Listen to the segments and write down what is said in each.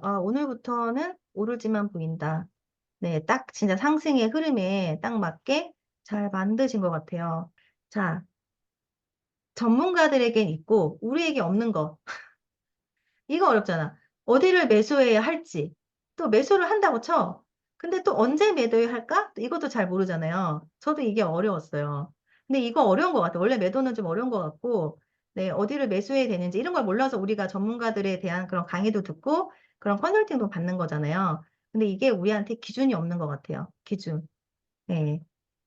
오늘부터는 오르지만 보인다. 네, 딱 진짜 상승의 흐름에 딱 맞게 잘 만드신 것 같아요. 자, 전문가들에겐 있고 우리에게 없는 거. 이거 어렵잖아. 어디를 매수해야 할지. 또 매수를 한다고 쳐. 근데 또 언제 매도해야 할까? 또 이것도 잘 모르잖아요. 저도 이게 어려웠어요. 근데 이거 어려운 것 같아요. 원래 매도는 좀 어려운 것 같고, 네, 어디를 매수해야 되는지 이런 걸 몰라서 우리가 전문가들에 대한 그런 강의도 듣고 그런 컨설팅도 받는 거잖아요. 근데 이게 우리한테 기준이 없는 것 같아요. 기준. 네.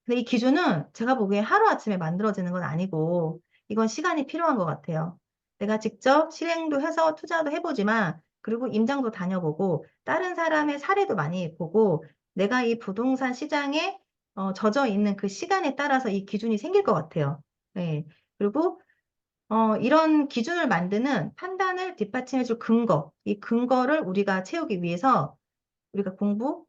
근데 이 기준은 제가 보기에 하루아침에 만들어지는 건 아니고, 이건 시간이 필요한 것 같아요. 내가 직접 실행도 해서 투자도 해보지만, 그리고 임장도 다녀보고, 다른 사람의 사례도 많이 보고, 내가 이 부동산 시장에 젖어 있는 그 시간에 따라서 이 기준이 생길 것 같아요. 네. 그리고 이런 기준을 만드는 판단을 뒷받침해줄 근거, 이 근거를 우리가 채우기 위해서 우리가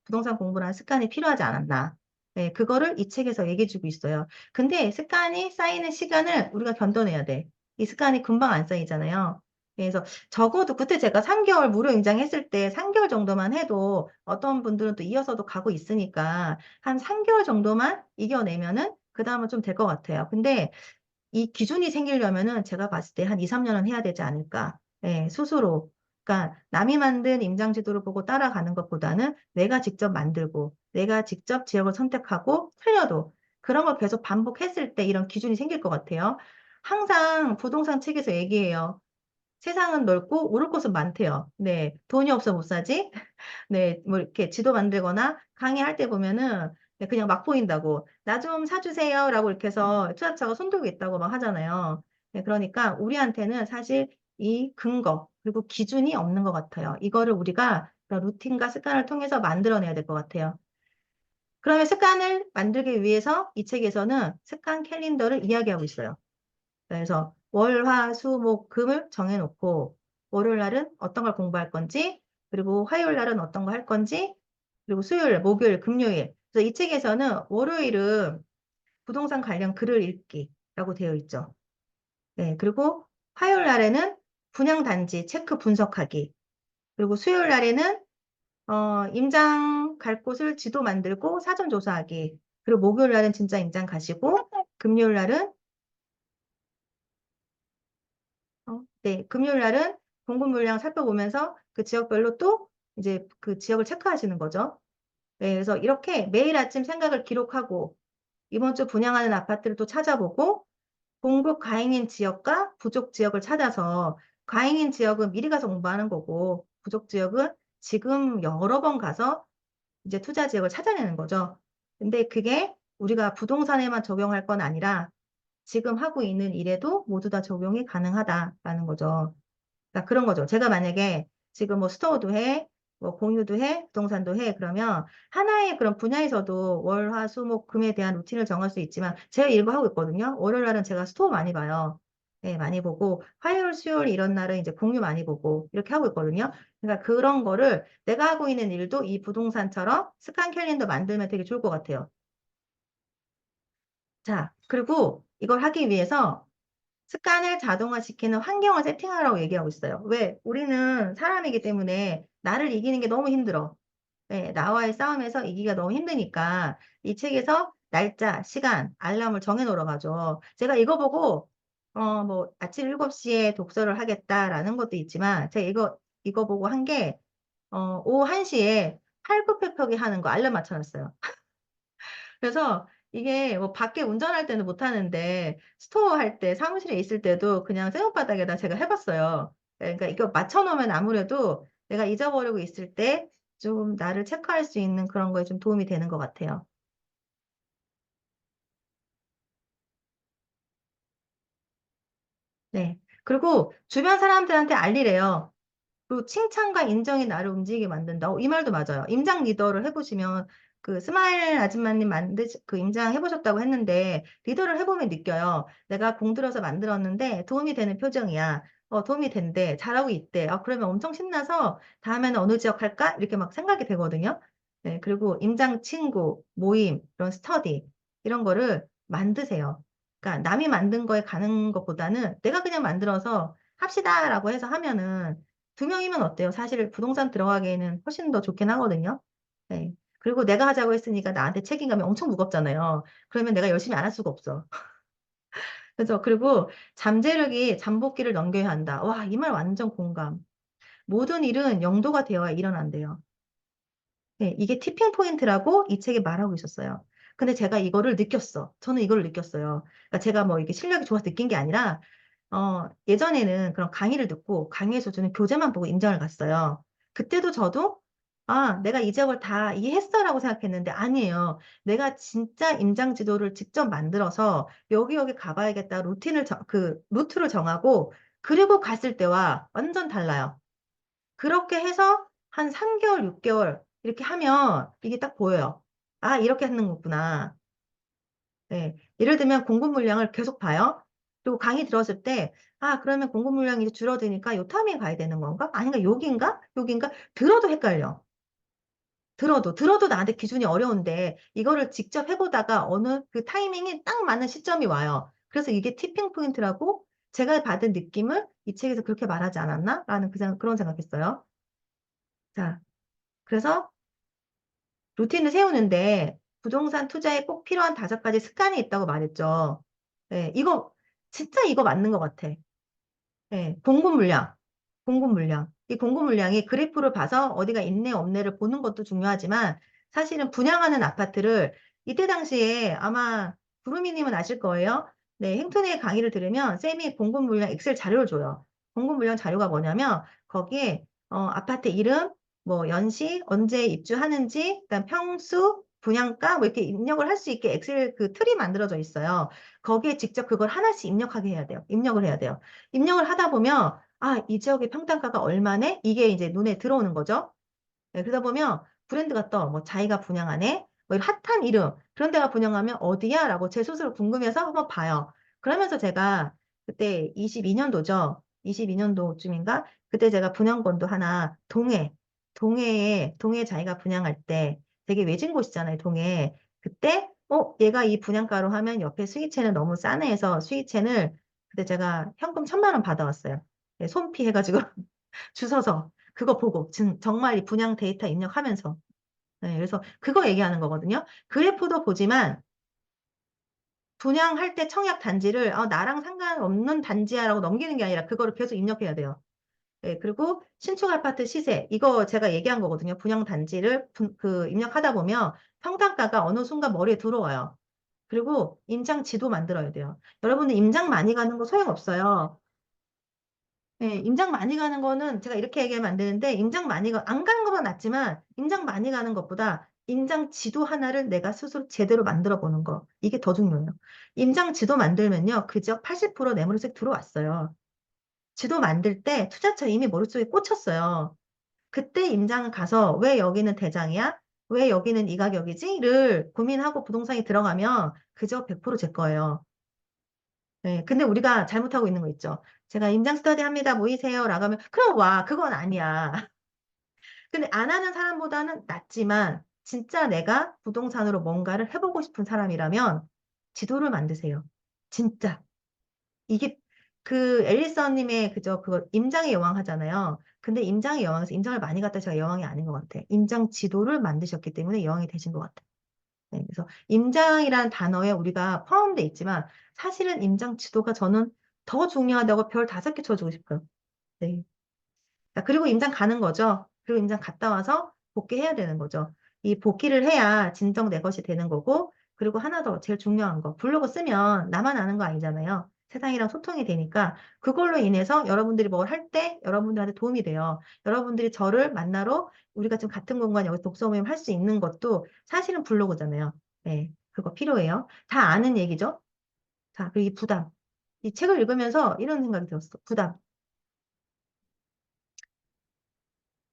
부동산 공부라는 습관이 필요하지 않았나. 네, 그거를 이 책에서 얘기해주고 있어요. 근데 습관이 쌓이는 시간을 우리가 견뎌내야 돼. 이 습관이 금방 안 쌓이잖아요. 그래서 적어도 그때 제가 3개월 무료 임장했을 때 3개월 정도만 해도 어떤 분들은 또 이어서도 가고 있으니까 한 3개월 정도만 이겨내면은 그 다음은 좀 될 것 같아요. 근데 이 기준이 생기려면은 제가 봤을 때 한 2, 3년은 해야 되지 않을까. 예, 스스로. 그러니까 남이 만든 임장 지도를 보고 따라가는 것보다는 내가 직접 만들고 내가 직접 지역을 선택하고 틀려도 그런 걸 계속 반복했을 때 이런 기준이 생길 것 같아요. 항상 부동산 책에서 얘기해요. 세상은 넓고 오를 곳은 많대요. 네, 돈이 없어 못 사지? 네, 뭐 이렇게 지도 만들거나 강의할 때 보면은 네, 그냥 막 보인다고. 나 좀 사주세요. 라고 이렇게 해서 투자처가 손 들고 있다고 막 하잖아요. 네, 그러니까 우리한테는 사실 이 근거, 그리고 기준이 없는 것 같아요. 이거를 우리가 그런 루틴과 습관을 통해서 만들어내야 될 것 같아요. 그러면 습관을 만들기 위해서 이 책에서는 습관 캘린더를 이야기하고 있어요. 그래서 월, 화, 수, 목, 금을 정해놓고 월요일 날은 어떤 걸 공부할 건지, 그리고 화요일 날은 어떤 거 할 건지, 그리고 수요일, 목요일, 금요일. 그래서 이 책에서는 월요일은 부동산 관련 글을 읽기라고 되어 있죠. 네, 그리고 화요일 날에는 분양 단지 체크 분석하기. 그리고 수요일 날에는 임장 갈 곳을 지도 만들고 사전 조사하기. 그리고 목요일 날은 진짜 임장 가시고, 금요일 날은 네, 금요일 날은 공급 물량 살펴보면서 그 지역별로 또 이제 그 지역을 체크하시는 거죠. 네, 그래서 이렇게 매일 아침 생각을 기록하고 이번 주 분양하는 아파트를 또 찾아보고 공급 과잉인 지역과 부족 지역을 찾아서 과잉인 지역은 미리 가서 공부하는 거고 부족 지역은 지금 여러 번 가서 이제 투자 지역을 찾아내는 거죠. 근데 그게 우리가 부동산에만 적용할 건 아니라 지금 하고 있는 일에도 모두 다 적용이 가능하다라는 거죠. 그러니까 그런 거죠. 제가 만약에 지금 뭐 스토어도 해, 뭐 공유도 해, 부동산도 해, 그러면 하나의 그런 분야에서도 월, 화, 수, 목, 금에 대한 루틴을 정할 수 있지만 제가 일부 하고 있거든요. 월요일 날은 제가 스토어 많이 봐요. 네, 많이 보고 화요일, 수요일 이런 날은 이제 공유 많이 보고 이렇게 하고 있거든요. 그러니까 그런 거를 내가 하고 있는 일도 이 부동산처럼 습관 캘린더 만들면 되게 좋을 것 같아요. 자, 그리고 이걸 하기 위해서 습관을 자동화시키는 환경을 세팅하라고 얘기하고 있어요. 왜? 우리는 사람이기 때문에 나를 이기는 게 너무 힘들어. 네, 나와의 싸움에서 이기기가 너무 힘드니까 이 책에서 날짜, 시간, 알람을 정해 놓으러 가죠. 제가 이거 보고 뭐 아침 7시에 독서를 하겠다라는 것도 있지만 제가 이거 보고 한 게 오후 1시에 팔굽혀펴기 하는 거 알람 맞춰 놨어요. 그래서 이게 뭐 밖에 운전할 때는 못 하는데 스토어 할 때 사무실에 있을 때도 그냥 생활바닥에다 제가 해봤어요. 그러니까 이거 맞춰놓으면 아무래도 내가 잊어버리고 있을 때 좀 나를 체크할 수 있는 그런 거에 좀 도움이 되는 것 같아요. 네. 그리고 주변 사람들한테 알리래요. 그리고 칭찬과 인정이 나를 움직이게 만든다. 이 말도 맞아요. 임장 리더를 해보시면 그 스마일 아줌마님 그 임장 해보셨다고 했는데 리더를 해보면 느껴요. 내가 공들여서 만들었는데 도움이 되는 표정이야. 도움이 된대. 잘하고 있대. 그러면 엄청 신나서 다음에는 어느 지역 할까? 이렇게 막 생각이 되거든요. 네, 그리고 임장 친구, 모임, 이런 스터디 이런 거를 만드세요. 그러니까 남이 만든 거에 가는 것보다는 내가 그냥 만들어서 합시다라고 해서 하면은 두 명이면 어때요? 사실 부동산 들어가기에는 훨씬 더 좋긴 하거든요. 네. 그리고 내가 하자고 했으니까 나한테 책임감이 엄청 무겁잖아요. 그러면 내가 열심히 안 할 수가 없어. 그래서, 그리고 잠재력이 잠복기를 넘겨야 한다. 와, 이 말 완전 공감. 모든 일은 영도가 되어야 일어난대요. 네, 이게 티핑 포인트라고 이 책에 말하고 있었어요. 근데 제가 이거를 느꼈어. 저는 이걸 느꼈어요. 그러니까 제가 뭐 이게 실력이 좋아서 느낀 게 아니라, 예전에는 그런 강의를 듣고 강의에서 저는 교재만 보고 임장을 갔어요. 그때도 저도, 아, 내가 이 지역을 다 이해했어라고 생각했는데 아니에요. 내가 진짜 임장 지도를 직접 만들어서 여기 여기 가봐야겠다 루트를 정하고 그리고 갔을 때와 완전 달라요. 그렇게 해서 한 3개월, 6개월 이렇게 하면 이게 딱 보여요. 아, 이렇게 하는 거구나. 네. 예를 들면 공급 물량을 계속 봐요. 그리고 강의 들었을 때, 아, 그러면 공급 물량이 이제 줄어드니까 요 타이밍에 가야 되는 건가? 아닌가? 여긴가? 여긴가? 들어도 헷갈려. 들어도 나한테 기준이 어려운데 이거를 직접 해보다가 어느 그 타이밍이 딱 맞는 시점이 와요. 그래서 이게 티핑 포인트라고 제가 받은 느낌을 이 책에서 그렇게 말하지 않았나? 라는 그런 생각했어요. 자, 그래서 루틴을 세우는데 부동산 투자에 꼭 필요한 5가지 습관이 있다고 말했죠. 네, 진짜 이거 맞는 것 같아. 네, 공급 물량. 공급 물량. 이 공급 물량이 그래프를 봐서 어디가 있네, 없네를 보는 것도 중요하지만 사실은 분양하는 아파트를 이때 당시에 아마 구루미님은 아실 거예요. 네, 행토네의 강의를 들으면 쌤이 공급 물량 엑셀 자료를 줘요. 공급 물량 자료가 뭐냐면 거기에 아파트 이름, 뭐 연시, 언제 입주하는지, 그다음 평수, 분양가 뭐 이렇게 입력을 할 수 있게 엑셀 그 틀이 만들어져 있어요. 거기에 직접 그걸 하나씩 입력하게 해야 돼요. 입력을 해야 돼요. 입력을 하다 보면 아, 이 지역의 평당가가 얼마네? 이게 이제 눈에 들어오는 거죠. 네, 그러다 보면 브랜드가 떠. 뭐 자기가 분양하네? 뭐 이런 핫한 이름. 그런 데가 분양하면 어디야? 라고 제 스스로 궁금해서 한번 봐요. 그러면서 제가 그때 22년도죠. 22년도쯤인가? 그때 제가 분양권도 하나 동해에 자기가 분양할 때 되게 외진 곳이잖아요. 동해. 그때 얘가 이 분양가로 하면 옆에 수익채는 너무 싸네 해서 수익채를 그때 제가 현금 1,000만 원 받아왔어요. 네, 손피 해가지고 주워서 그거 보고 정말 이 분양 데이터 입력하면서 네, 그래서 그거 얘기하는 거거든요. 그래프도 보지만 분양할 때 청약 단지를 나랑 상관없는 단지야라고 넘기는 게 아니라 그거를 계속 입력해야 돼요. 네, 그리고 신축 아파트 시세 이거 제가 얘기한 거거든요. 분양 단지를 입력하다 보면 평당가가 어느 순간 머리에 들어와요. 그리고 임장 지도 만들어야 돼요. 여러분들 임장 많이 가는 거 소용없어요. 네, 임장 많이 가는 거는 제가 이렇게 얘기하면 안 되는데, 안 가는 것보다 낫지만, 임장 많이 가는 것보다 임장 지도 하나를 내가 스스로 제대로 만들어 보는 거. 이게 더 중요해요. 임장 지도 만들면요, 그 지역 80%내 머릿속에 들어왔어요. 지도 만들 때 투자처 이미 머릿속에 꽂혔어요. 그때 임장 가서 왜 여기는 대장이야? 왜 여기는 이 가격이지?를 고민하고 부동산에 들어가면 그 지역 100%제 거예요. 네, 근데 우리가 잘못하고 있는 거 있죠. 제가 임장 스터디 합니다. 모이세요. 라고 하면, 그럼 와. 그건 아니야. 근데 안 하는 사람보다는 낫지만, 진짜 내가 부동산으로 뭔가를 해보고 싶은 사람이라면, 지도를 만드세요. 진짜. 이게, 앨리스님의 그거, 임장의 여왕 하잖아요. 근데 임장의 여왕에서 임장을 많이 갖다 제가 여왕이 아닌 것 같아. 임장 지도를 만드셨기 때문에 여왕이 되신 것 같아. 네, 그래서 임장이라는 단어에 우리가 포함되어 있지만 사실은 임장 지도가 저는 더 중요하다고 별 5개 쳐주고 싶어요. 네. 자, 그리고 임장 가는 거죠. 그리고 임장 갔다 와서 복귀해야 되는 거죠. 이 복귀를 해야 진정 내 것이 되는 거고, 그리고 하나 더 제일 중요한 거. 블로그 쓰면 나만 아는 거 아니잖아요. 세상이랑 소통이 되니까 그걸로 인해서 여러분들이 뭘 할 때 여러분들한테 도움이 돼요. 여러분들이 저를 만나러 우리가 지금 같은 공간 여기서 독서 모임 할 수 있는 것도 사실은 블로그잖아요. 네, 그거 필요해요. 다 아는 얘기죠. 자, 그리고 이 부담. 이 책을 읽으면서 이런 생각이 들었어. 부담.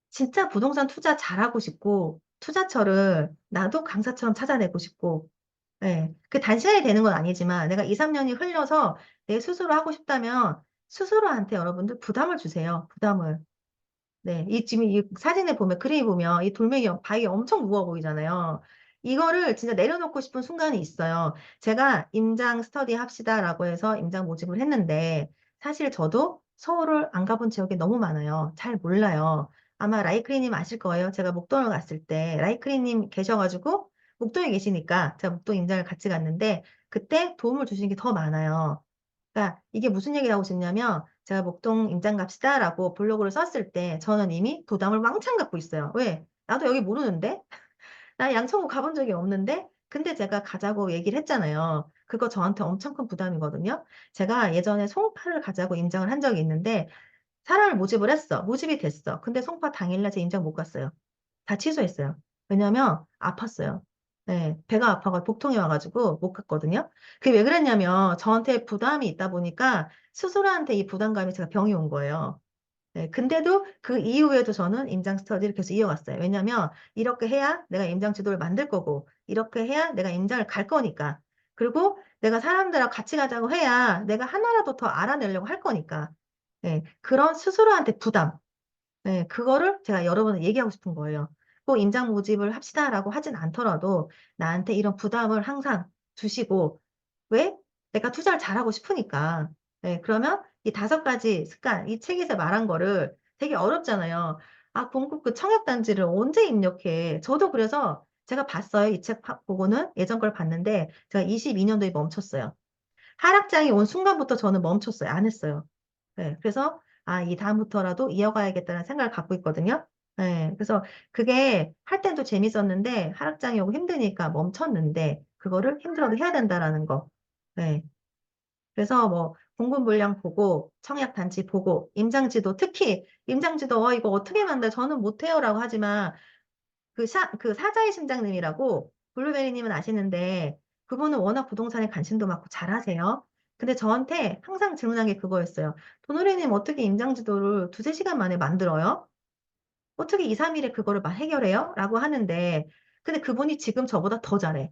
진짜 부동산 투자 잘하고 싶고, 투자처를 나도 강사처럼 찾아내고 싶고, 예. 그 단시간에 되는 건 아니지만, 내가 2, 3년이 흘려서 내 스스로 하고 싶다면, 스스로한테 여러분들 부담을 주세요. 부담을. 네. 지금 이 사진에 보면, 그림이 보면, 이 바위 엄청 무거워 보이잖아요. 이거를 진짜 내려놓고 싶은 순간이 있어요. 제가 임장 스터디 합시다라고 해서 임장 모집을 했는데, 사실 저도 서울을 안 가본 지역이 너무 많아요. 잘 몰라요. 아마 라이크리님 아실 거예요. 제가 목동을 갔을 때 라이크리님 계셔가지고 목동에 계시니까 제가 목동 임장을 같이 갔는데 그때 도움을 주시는 게 더 많아요. 그러니까 이게 무슨 얘기를 하고 싶냐면 제가 목동 임장 갑시다라고 블로그를 썼을 때 저는 이미 부담을 왕창 갖고 있어요. 왜? 나도 여기 모르는데? 나 양천구 가본 적이 없는데? 근데 제가 가자고 얘기를 했잖아요. 그거 저한테 엄청 큰 부담이거든요. 제가 예전에 송파를 가자고 임장을 한 적이 있는데 사람을 모집을 했어. 모집이 됐어. 근데 송파 당일날 제 임장 못 갔어요. 다 취소했어요. 왜냐면 아팠어요. 네, 배가 아파가 복통이 와가지고 못 갔거든요. 그게 왜 그랬냐면 저한테 부담이 있다 보니까 스스로한테 이 부담감이 제가 병이 온 거예요. 네, 근데도 그 이후에도 저는 임장 스터디를 계속 이어갔어요. 왜냐면 이렇게 해야 내가 임장 지도를 만들 거고 이렇게 해야 내가 임장을 갈 거니까. 그리고 내가 사람들하고 같이 가자고 해야 내가 하나라도 더 알아내려고 할 거니까. 네, 그런 스스로한테 부담. 네, 그거를 제가 여러분을 얘기하고 싶은 거예요. 꼭 임장 모집을 합시다라고 하진 않더라도 나한테 이런 부담을 항상 주시고, 왜? 내가 투자를 잘하고 싶으니까. 네, 그러면 이 5가지 습관, 이 책에서 말한 거를 되게 어렵잖아요. 아, 공급 그 청약단지를 언제 입력해? 저도 그래서 제가 봤어요. 이 책 보고는 예전 걸 봤는데 제가 22년도에 멈췄어요. 하락장이 온 순간부터 저는 멈췄어요. 안 했어요. 네, 그래서 아, 이 다음부터라도 이어가야겠다는 생각을 갖고 있거든요. 네, 그래서 그게 할 땐 또 재밌었는데 하락장이 오고 힘드니까 멈췄는데 그거를 힘들어도 해야 된다라는 거. 네, 그래서 뭐 공급 물량 보고 청약 단지 보고 임장지도 특히 임장지도 이거 어떻게 만들 저는 못해요라고 하지만 그 사자의 심장님이라고 블루베리님은 아시는데 그분은 워낙 부동산에 관심도 많고 잘하세요. 근데 저한테 항상 질문한 게 그거였어요. 도노리님 어떻게 임장지도를 2~3시간 만에 만들어요? 어떻게 2, 3일에 그거를 막 해결해요? 라고 하는데 근데 그분이 지금 저보다 더 잘해.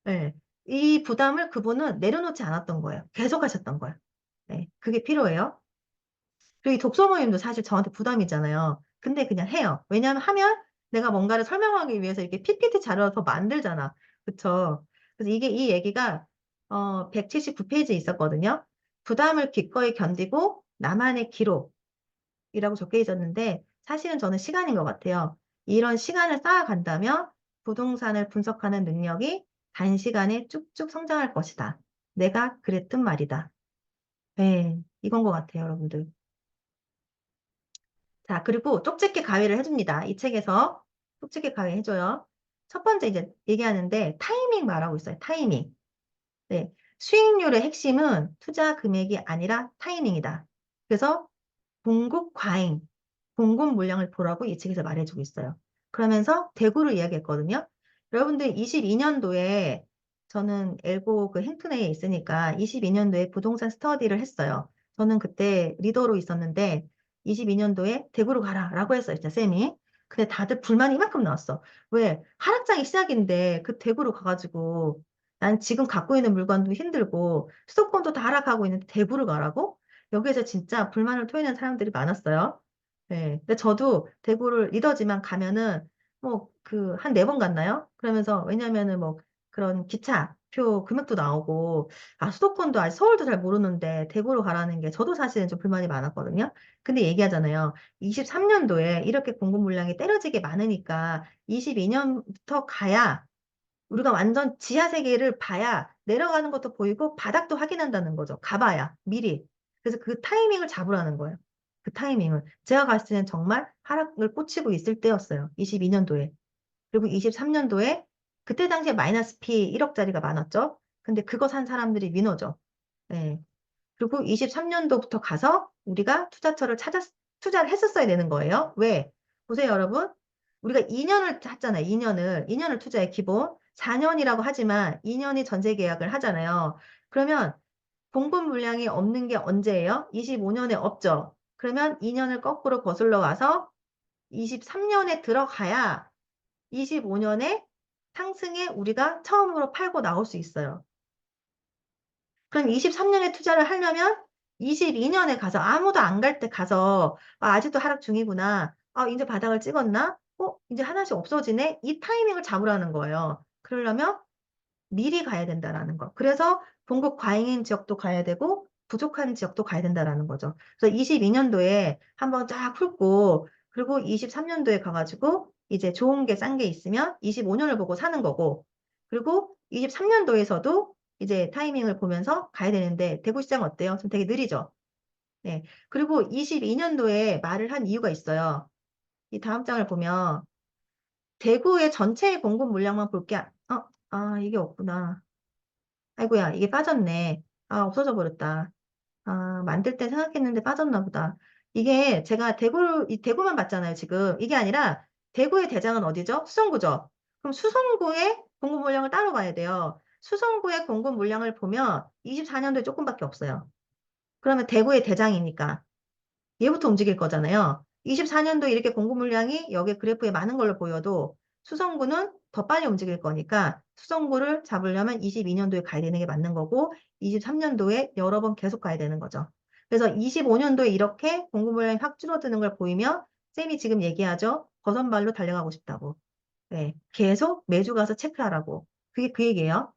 네. 이 부담을 그분은 내려놓지 않았던 거예요. 계속 하셨던 거예요. 네. 그게 필요해요. 그리고 이 독서 모임도 사실 저한테 부담이잖아요. 근데 그냥 해요. 왜냐하면 하면 내가 뭔가를 설명하기 위해서 이렇게 PPT 자료를 더 만들잖아. 그쵸? 그래서 이 얘기가 179페이지에 있었거든요. 부담을 기꺼이 견디고 나만의 기록이라고 적혀 있었는데 사실은 저는 시간인 것 같아요. 이런 시간을 쌓아간다면 부동산을 분석하는 능력이 단시간에 쭉쭉 성장할 것이다. 내가 그랬던 말이다. 네, 이건 것 같아요, 여러분들. 자, 그리고 쪽집게 가위를 해줍니다. 이 책에서 쪽집게 가위 해줘요. 첫 번째 이제 얘기하는데 타이밍 말하고 있어요. 타이밍. 네. 수익률의 핵심은 투자 금액이 아니라 타이밍이다. 그래서 공급 과잉, 공급 물량을 보라고 이 책에서 말해주고 있어요. 그러면서 대구를 이야기했거든요. 여러분들 22년도에 저는 엘고 그 행튼회에 있으니까 22년도에 부동산 스터디를 했어요. 저는 그때 리더로 있었는데 22년도에 대구로 가라라고 했어요. 진짜 쌤이. 근데 다들 불만이 이만큼 나왔어. 왜? 하락장이 시작인데 그 대구로 가가지고 난 지금 갖고 있는 물건도 힘들고 수도권도 다 하락하고 있는데 대구를 가라고? 여기에서 진짜 불만을 토해낸 사람들이 많았어요. 네. 근데 저도 대구를 리더지만 가면은 뭐 그 한 4번 갔나요? 그러면서 왜냐면은 뭐 그런 기차표 금액도 나오고 아 수도권도 아직 서울도 잘 모르는데 대구로 가라는 게 저도 사실은 좀 불만이 많았거든요. 근데 얘기하잖아요. 23년도에 이렇게 공급 물량이 때려지게 많으니까 22년부터 가야 우리가 완전 지하 세계를 봐야 내려가는 것도 보이고 바닥도 확인한다는 거죠. 가봐야 미리. 그래서 그 타이밍을 잡으라는 거예요. 그 타이밍을. 제가 갔을 때는 정말 하락을 꽂히고 있을 때였어요. 22년도에. 그리고 23년도에 그때 당시에 마이너스 P 1억짜리가 많았죠. 근데 그거 산 사람들이 위너죠. 네. 그리고 23년도부터 가서 우리가 투자처를 투자를 했었어야 되는 거예요. 왜? 보세요, 여러분. 우리가 2년을 했잖아요. 2년을 투자해, 기본. 4년이라고 하지만 2년이 전세 계약을 하잖아요. 그러면 공급 물량이 없는 게 언제예요? 25년에 없죠. 그러면 2년을 거꾸로 거슬러 와서 23년에 들어가야 25년에 상승에 우리가 처음으로 팔고 나올 수 있어요. 그럼 23년에 투자를 하려면 22년에 가서 아무도 안 갈 때 가서 아직도 하락 중이구나. 이제 바닥을 찍었나? 이제 하나씩 없어지네? 이 타이밍을 잡으라는 거예요. 그러려면 미리 가야 된다라는 거. 그래서 공급 과잉인 지역도 가야 되고 부족한 지역도 가야 된다라는 거죠. 그래서 22년도에 한번 쫙 훑고 그리고 23년도에 가가지고 이제 좋은 게 싼 게 있으면 25년을 보고 사는 거고 그리고 23년도에서도 이제 타이밍을 보면서 가야 되는데 대구시장 어때요? 좀 되게 느리죠? 네. 그리고 22년도에 말을 한 이유가 있어요. 이 다음 장을 보면 대구의 전체 공급 물량만 볼게. 이게 없구나. 아이고야, 이게 빠졌네. 없어져 버렸다. 만들 때 생각했는데 빠졌나 보다. 이게 제가 대구만 봤잖아요, 지금. 이게 아니라 대구의 대장은 어디죠? 수성구죠. 그럼 수성구의 공급 물량을 따로 봐야 돼요. 수성구의 공급 물량을 보면 24년도에 조금밖에 없어요. 그러면 대구의 대장이니까 얘부터 움직일 거잖아요. 24년도 이렇게 공급 물량이 여기 그래프에 많은 걸로 보여도 수성구는 더 빨리 움직일 거니까 수성구를 잡으려면 22년도에 가야 되는 게 맞는 거고 23년도에 여러 번 계속 가야 되는 거죠. 그래서 25년도에 이렇게 공급 물량이 확 줄어드는 걸 보이면 쌤이 지금 얘기하죠. 버선발로 달려가고 싶다고. 네, 계속 매주 가서 체크하라고. 그게 그 얘기예요.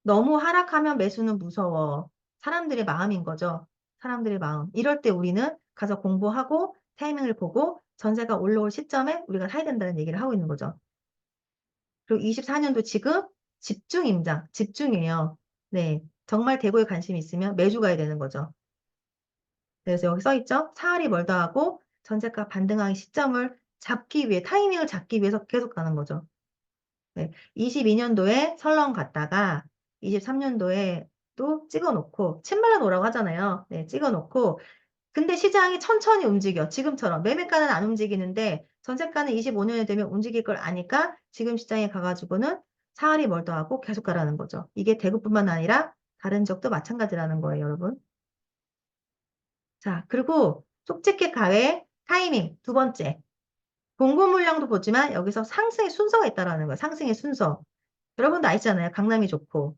너무 하락하면 매수는 무서워. 사람들의 마음인 거죠. 사람들의 마음. 이럴 때 우리는 가서 공부하고 타이밍을 보고 전세가 올라올 시점에 우리가 사야 된다는 얘기를 하고 있는 거죠. 그리고 24년도 지금 집중 임장, 집중이에요. 네. 정말 대구에 관심이 있으면 매주 가야 되는 거죠. 그래서 여기 써 있죠? 사활이 멀다 하고 전세가 반등하기 시점을 잡기 위해, 타이밍을 잡기 위해서 계속 가는 거죠. 네. 22년도에 설렁 갔다가 23년도에 또 찍어놓고 침발라 오라고 하잖아요. 네, 찍어놓고 근데 시장이 천천히 움직여. 지금처럼 매매가는 안 움직이는데 전세가는 25년이 되면 움직일 걸 아니까 지금 시장에 가가지고는 사활이 멀다 하고 계속 가라는 거죠. 이게 대구뿐만 아니라 다른 지역도 마찬가지라는 거예요, 여러분. 자, 그리고 쪽집게 가외 타이밍 두 번째. 공급 물량도 보지만 여기서 상승의 순서가 있다라는 거예요. 상승의 순서. 여러분도 아시잖아요. 강남이 좋고.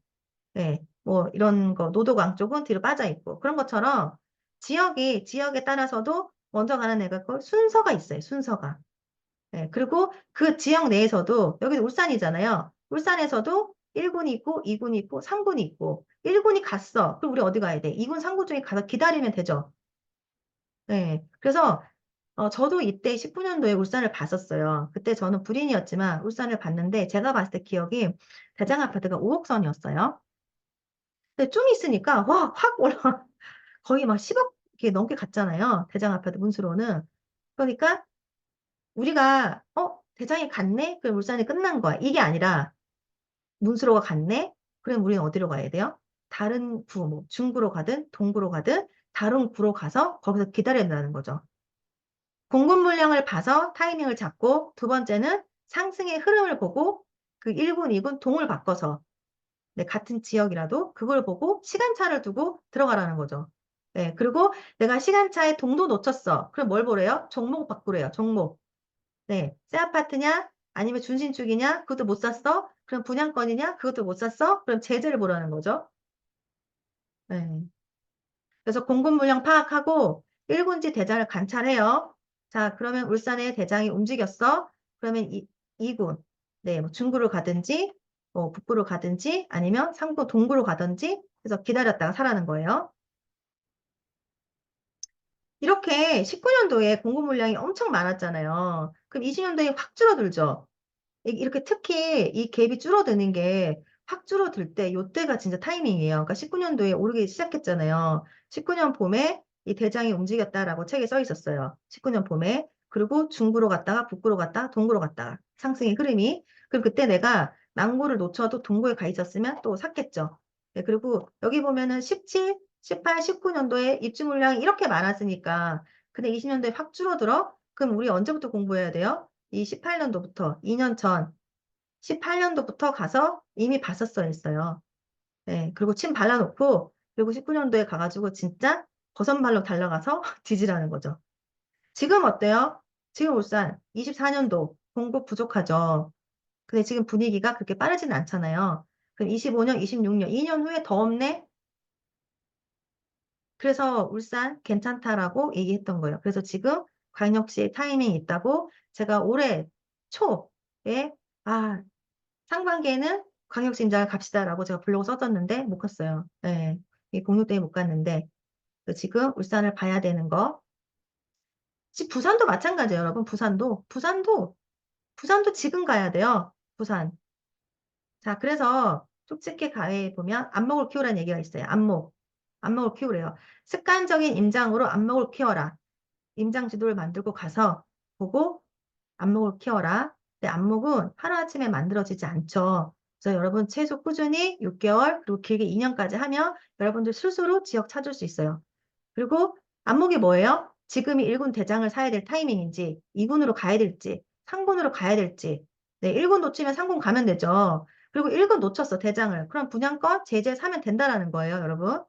네, 뭐 이런 거 노도강 쪽은 뒤로 빠져 있고 그런 것처럼 지역에 따라서도 먼저 가는 애가 있고 순서가 있어요. 순서가. 네, 그리고 그 지역 내에서도 여기 울산이잖아요. 울산에서도 1군이 있고 2군이 있고 3군이 있고 1군이 갔어. 그럼 우리 어디 가야 돼? 2군, 3군 중에 가서 기다리면 되죠. 네, 그래서 저도 이때 19년도에 울산을 봤었어요. 그때 저는 불인이었지만 울산을 봤는데 제가 봤을 때 기억이 대장 아파트가 5억선이었어요. 근데 좀 있으니까 와, 확 올라 거의 막 10억 개 넘게 갔잖아요. 대장 아파트 문수로는. 그러니까 우리가 대장이 갔네? 그럼 울산이 끝난 거야. 이게 아니라 문수로가 갔네? 그럼 우리는 어디로 가야 돼요? 다른 구, 뭐 중구로 가든 동구로 가든 다른 구로 가서 거기서 기다려야 된다는 거죠. 공급 물량을 봐서 타이밍을 잡고 두 번째는 상승의 흐름을 보고 그 1군, 2군 동을 바꿔서 네, 같은 지역이라도 그걸 보고 시간차를 두고 들어가라는 거죠. 네, 그리고 내가 시간차에 동도 놓쳤어. 그럼 뭘 보래요? 종목 바꾸래요. 종목. 네, 새 아파트냐? 아니면 준신축이냐? 그것도 못 샀어? 그럼 분양권이냐? 그것도 못 샀어? 그럼 제재를 보라는 거죠. 네. 그래서 공급 물량 파악하고 1군지 대장을 관찰해요. 자, 그러면 울산의 대장이 움직였어. 그러면 2군, 네, 뭐 중구로 가든지, 뭐 북구로 가든지, 아니면 3구 동구로 가든지, 그래서 기다렸다가 사라는 거예요. 이렇게 19년도에 공급 물량이 엄청 많았잖아요. 그럼 20년도에 확 줄어들죠. 이렇게 특히 이 갭이 줄어드는 게 확 줄어들 때 요때가 진짜 타이밍이에요. 그러니까 19년도에 오르기 시작했잖아요. 19년 봄에 이 대장이 움직였다라고 책에 써 있었어요. 19년 봄에. 그리고 중구로 갔다가 북구로 갔다가 동구로 갔다가 상승의 흐름이. 그럼 그때 내가 망고를 놓쳐도 동구에 가 있었으면 또 샀겠죠. 네, 그리고 여기 보면은 17, 18, 19년도에 입주 물량이 이렇게 많았으니까 근데 20년도에 확 줄어들어? 그럼 우리 언제부터 공부해야 돼요? 이 18년도부터 2년 전 18년도부터 가서 이미 봤었어야 했어요. 네, 그리고 침 발라놓고 그리고 19년도에 가가지고 진짜 버선발로 달려가서 뒤지라는 거죠. 지금 어때요? 지금 울산 24년도 공급 부족하죠. 근데 지금 분위기가 그렇게 빠르지는 않잖아요. 그럼 25년, 26년, 2년 후에 더 없네? 그래서 울산 괜찮다라고 얘기했던 거예요. 그래서 지금 광역시에 타이밍이 있다고 제가 올해 초에 상반기에는 광역시 임장을 갑시다라고 제가 블로그 썼었는데 못 갔어요. 예. 이 공유 때문에 못 갔는데 지금 울산을 봐야 되는 거. 부산도 마찬가지예요, 여러분. 부산도 지금 가야 돼요. 부산. 자, 그래서 쪽집게 가해에 보면 안목을 키우라는 얘기가 있어요. 안목을 키우래요. 습관적인 임장으로 안목을 키워라. 임장 지도를 만들고 가서 보고 안목을 키워라. 근데 안목은 하루아침에 만들어지지 않죠. 그래서 여러분 최소 꾸준히 6개월 그리고 길게 2년까지 하면 여러분들 스스로 지역 찾을 수 있어요. 그리고 안목이 뭐예요? 지금이 1군 대장을 사야 될 타이밍인지 2군으로 가야 될지 3군으로 가야 될지 네, 1군 놓치면 3군 가면 되죠. 그리고 1군 놓쳤어 대장을. 그럼 분양권 제재 사면 된다라는 거예요, 여러분.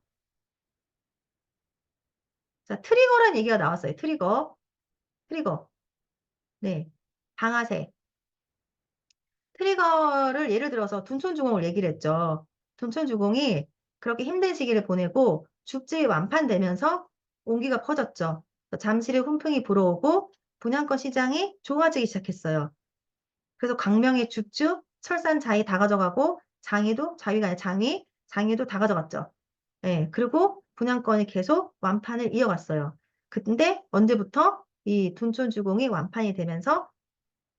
자, 트리거라는 얘기가 나왔어요. 트리거. 네. 방아쇠. 트리거를 예를 들어서 둔촌주공을 얘기를 했죠. 둔촌주공이 그렇게 힘든 시기를 보내고 죽지에 완판되면서 온기가 퍼졌죠. 잠실에 훈풍이 불어오고 분양권 시장이 좋아지기 시작했어요. 그래서 광명의 죽주, 철산 자이 다 가져가고 장이도 자위가 아니라 장이도 다 가져갔죠. 예, 그리고 분양권이 계속 완판을 이어갔어요. 근데 언제부터 이 둔촌주공이 완판이 되면서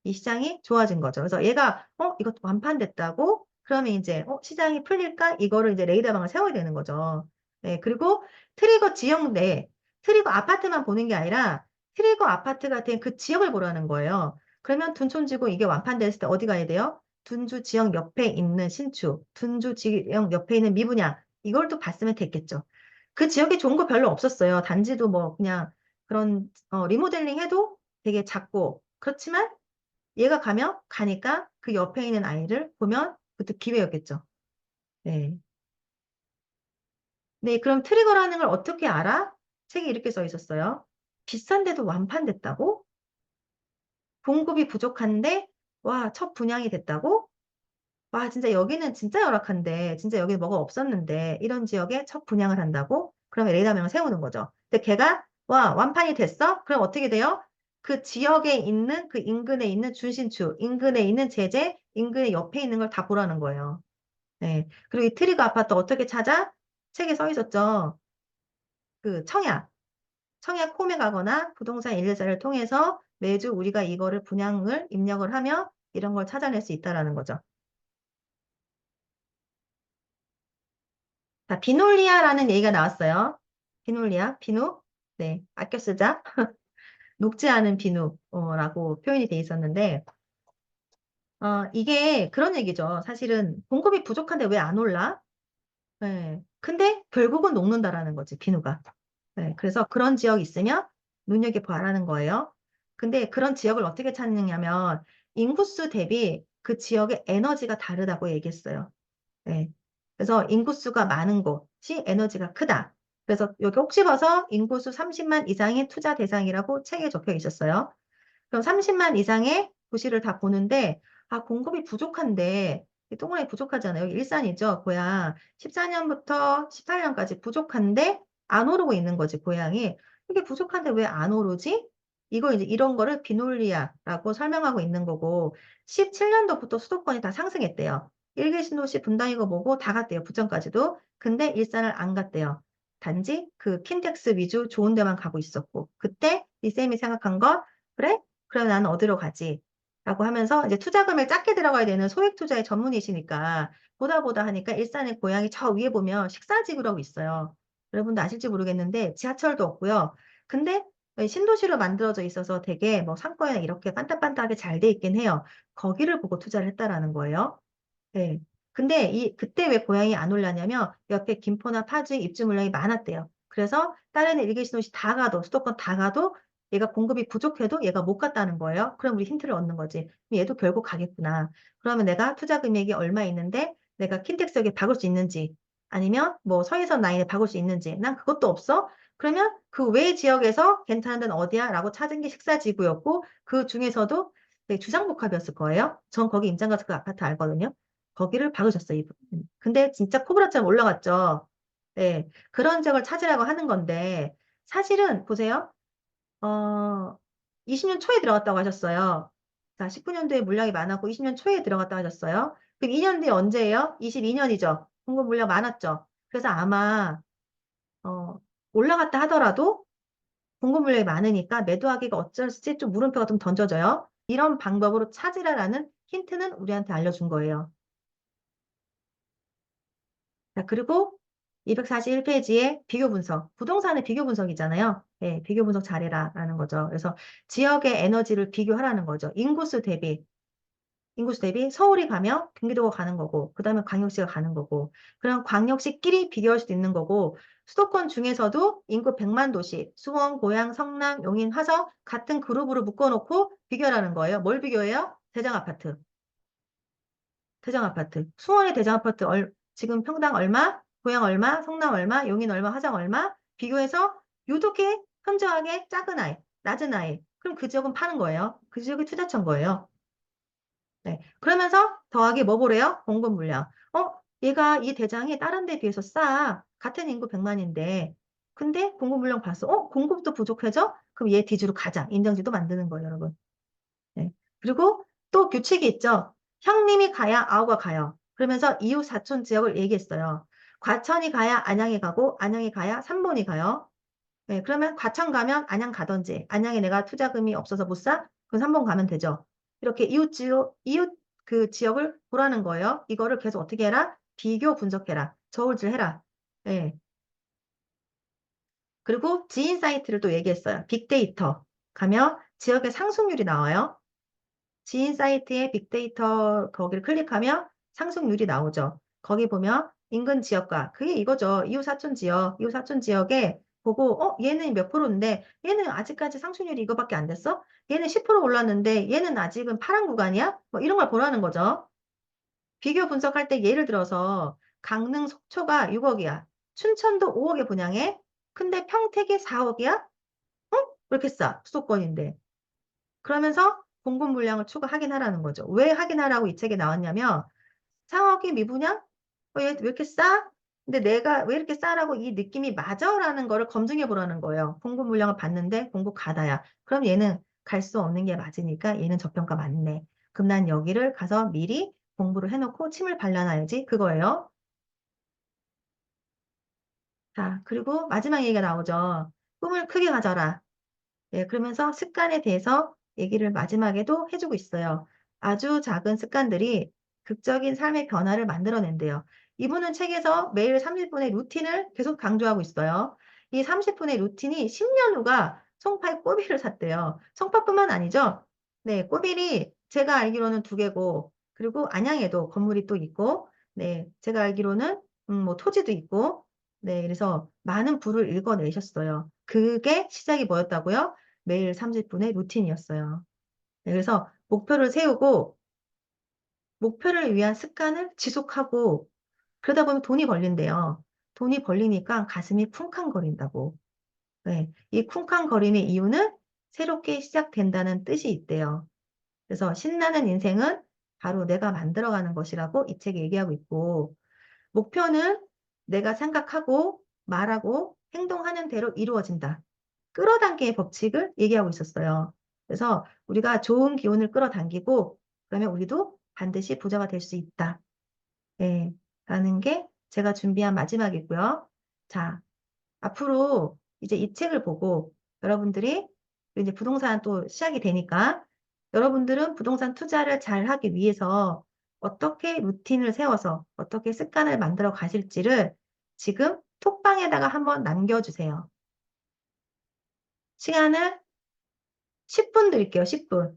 이 시장이 좋아진 거죠. 그래서 얘가 이것도 완판됐다고 그러면 이제 시장이 풀릴까? 이거를 이제 레이더망을 세워야 되는 거죠. 네, 그리고 트리거 지역 내 트리거 아파트만 보는 게 아니라 트리거 아파트 같은 그 지역을 보라는 거예요. 그러면 둔촌지구 이게 완판됐을 때 어디 가야 돼요? 둔주 지역 옆에 있는 신축, 둔주 지역 옆에 있는 미분양 이걸 또 봤으면 됐겠죠. 그 지역에 좋은 거 별로 없었어요. 단지도 뭐 그냥 그런 리모델링 해도 되게 작고 그렇지만 얘가 가니까 그 옆에 있는 아이를 보면 그것도 기회였겠죠. 네. 네, 그럼 트리거라는 걸 어떻게 알아? 책에 이렇게 써 있었어요. 비싼데도 완판됐다고? 공급이 부족한데, 와, 첫 분양이 됐다고? 와, 진짜 여기는 진짜 열악한데, 진짜 여기 뭐가 없었는데, 이런 지역에 첫 분양을 한다고? 그러면 레이더명을 세우는 거죠. 근데 걔가, 와, 완판이 됐어? 그럼 어떻게 돼요? 그 지역에 있는, 그 인근에 있는 준신축, 인근에 있는 제재, 인근에 옆에 있는 걸 다 보라는 거예요. 네. 그리고 이 트리거 아파트 어떻게 찾아? 책에 써 있었죠. 그 청약 홈에 가거나 부동산 114를 통해서 매주 우리가 이거를 분양을 입력을 하면 이런 걸 찾아낼 수 있다라는 거죠. 자, 비놀리아라는 얘기가 나왔어요. 비놀리아, 비누. 네, 아껴 쓰자. 녹지 않은 비누라고 표현이 돼 있었는데, 이게 그런 얘기죠. 사실은 공급이 부족한데 왜 안 올라? 네. 근데 결국은 녹는다라는 거지, 비누가. 네. 그래서 그런 지역 있으면 눈여겨봐라는 거예요. 근데 그런 지역을 어떻게 찾느냐면 인구수 대비 그 지역의 에너지가 다르다고 얘기했어요. 네. 그래서 인구수가 많은 곳이 에너지가 크다. 그래서 여기 혹시 봐서 인구수 30만 이상의 투자 대상이라고 책에 적혀 있었어요. 그럼 30만 이상의 도시를 다 보는데, 공급이 부족한데, 동그라미 부족하잖아요. 여기 일산이죠, 고향. 14년부터 18년까지 부족한데, 안 오르고 있는 거지, 고향이. 이게 부족한데 왜 안 오르지? 이거 이제 이런 거를 비놀리아라고 설명하고 있는 거고, 17년도부터 수도권이 다 상승했대요. 일개 신도시 분당이고 뭐고 다 갔대요, 부천까지도. 근데 일산을 안 갔대요. 단지 그 킨텍스 위주 좋은 데만 가고 있었고, 그때 이쌤이 생각한 거, 그래? 그럼 나는 어디로 가지? 라고 하면서 이제 투자금을 작게 들어가야 되는 소액 투자의 전문이시니까 보다 하니까 일산의 고향이 저 위에 보면 식사지구라고 있어요. 여러분도 아실지 모르겠는데 지하철도 없고요. 근데 신도시로 만들어져 있어서 되게 뭐 상권이나 이렇게 빤딱빤딱하게 잘 돼 있긴 해요. 거기를 보고 투자를 했다라는 거예요. 네. 근데 그때 왜 고향이 안 올랐냐면 옆에 김포나 파주에 입주 물량이 많았대요. 그래서 다른 일개 신도시 다 가도 수도권 다 가도 얘가 공급이 부족해도 얘가 못 갔다는 거예요. 그럼 우리 힌트를 얻는 거지. 그럼 얘도 결국 가겠구나. 그러면 내가 투자 금액이 얼마 있는데 내가 킨텍스역에 박을 수 있는지 아니면 뭐 서해선 라인에 박을 수 있는지 난 그것도 없어. 그러면 그 외 지역에서 괜찮은 데는 어디야? 라고 찾은 게 식사지구였고 그 중에서도 네, 주상복합이었을 거예요. 전 거기 임장 가서 그 아파트 알거든요. 거기를 박으셨어요, 이분. 근데 진짜 코브라처럼 올라갔죠. 네, 그런 지역을 찾으라고 하는 건데, 사실은, 보세요. 20년 초에 들어갔다고 하셨어요. 자, 19년도에 물량이 많았고 20년 초에 들어갔다고 하셨어요. 그럼 2년 뒤에 언제예요? 22년이죠. 공급 물량 많았죠. 그래서 아마 어, 올라갔다 하더라도 공급 물량이 많으니까 매도하기가 어쩔지 좀 물음표가 좀 던져져요. 이런 방법으로 찾으라라는 힌트는 우리한테 알려준 거예요. 자, 그리고 241페이지에 비교 분석. 부동산의 비교 분석이잖아요. 네, 비교 분석 잘해라라는 거죠. 그래서 지역의 에너지를 비교하라는 거죠. 인구수 대비 서울이 가면 경기도가 가는 거고, 그 다음에 광역시가 가는 거고, 그럼 광역시끼리 비교할 수도 있는 거고, 수도권 중에서도 인구 100만 도시, 수원, 고양, 성남, 용인, 화성 같은 그룹으로 묶어놓고 비교하라는 거예요. 뭘 비교해요? 대장 아파트. 대장 아파트. 수원의 대장 아파트 지금 평당 얼마? 고양 얼마? 성남 얼마? 용인 얼마? 화성 얼마? 비교해서 요렇게 현저하게 작은 아이, 낮은 아이. 그럼 그 지역은 파는 거예요. 그 지역이 투자처인 거예요. 네. 그러면서 더하기 뭐 보래요? 공급 물량. 얘가 이 대장이 다른 데 비해서 싸. 같은 인구 100만인데. 근데 공급 물량 봤어. 공급도 부족해져? 그럼 얘 뒤주로 가자. 인정지도 만드는 거예요, 여러분. 네. 그리고 또 규칙이 있죠. 형님이 가야 아우가 가요. 그러면서 이웃 사촌 지역을 얘기했어요. 과천이 가야 안양이 가고, 안양이 가야 삼본이 가요. 네, 그러면 과천 가면 안양 가던지, 안양에 내가 투자금이 없어서 못 사? 그럼 삼본 가면 되죠. 이렇게 이웃 그 지역을 보라는 거예요. 이거를 계속 어떻게 해라? 비교 분석해라. 저울질 해라. 네. 그리고 지인 사이트를 또 얘기했어요. 빅데이터 가면 지역의 상승률이 나와요. 지인 사이트에 빅데이터 거기를 클릭하면 상승률이 나오죠. 거기 보면 인근 지역과 그게 이거죠. 이웃 사촌 지역에 보고 얘는 몇 프로인데 얘는 아직까지 상승률이 이거밖에 안 됐어? 얘는 10% 올랐는데 얘는 아직은 파란 구간이야? 뭐 이런 걸 보라는 거죠. 비교 분석할 때 예를 들어서 강릉 속초가 6억이야. 춘천도 5억에 분양해. 근데 평택이 4억이야? 왜 이렇게 싸? 수도권인데. 그러면서 공급 물량을 추가하긴 하라는 거죠. 왜 확인하라고 이 책에 나왔냐면 상업이 미분양? 얘 왜 이렇게 싸? 근데 내가 왜 이렇게 싸라고 이 느낌이 맞아라는 거를 검증해 보라는 거예요. 공급 물량을 봤는데 공급 가다야. 그럼 얘는 갈 수 없는 게 맞으니까 얘는 저평가 맞네. 그럼 난 여기를 가서 미리 공부를 해놓고 침을 발라놔야지. 그거예요. 자, 그리고 마지막 얘기가 나오죠. 꿈을 크게 가져라. 네, 그러면서 습관에 대해서 얘기를 마지막에도 해주고 있어요. 아주 작은 습관들이 극적인 삶의 변화를 만들어낸대요. 이분은 책에서 매일 30분의 루틴을 계속 강조하고 있어요. 이 30분의 루틴이 10년 후가 송파에 꼬비를 샀대요. 송파뿐만 아니죠. 네, 꼬비리 제가 알기로는 두 개고, 그리고 안양에도 건물이 또 있고, 네, 제가 알기로는 뭐 토지도 있고, 네, 그래서 많은 부를 읽어내셨어요. 그게 시작이 뭐였다고요? 매일 30분의 루틴이었어요. 네, 그래서 목표를 세우고 목표를 위한 습관을 지속하고 그러다 보면 돈이 벌린대요. 돈이 벌리니까 가슴이 쿵쾅거린다고. 네, 이 쿵쾅거리는 이유는 새롭게 시작된다는 뜻이 있대요. 그래서 신나는 인생은 바로 내가 만들어가는 것이라고 이 책에 얘기하고 있고 목표는 내가 생각하고 말하고 행동하는 대로 이루어진다. 끌어당기의 법칙을 얘기하고 있었어요. 그래서 우리가 좋은 기운을 끌어당기고 그러면 우리도 반드시 부자가 될 수 있다. 네, 라는 게 제가 준비한 마지막이고요. 자, 앞으로 이제 이 책을 보고 여러분들이 이제 부동산 또 시작이 되니까 여러분들은 부동산 투자를 잘 하기 위해서 어떻게 루틴을 세워서 어떻게 습관을 만들어 가실지를 지금 톡방에다가 한번 남겨주세요. 시간을 10분 드릴게요. 10분.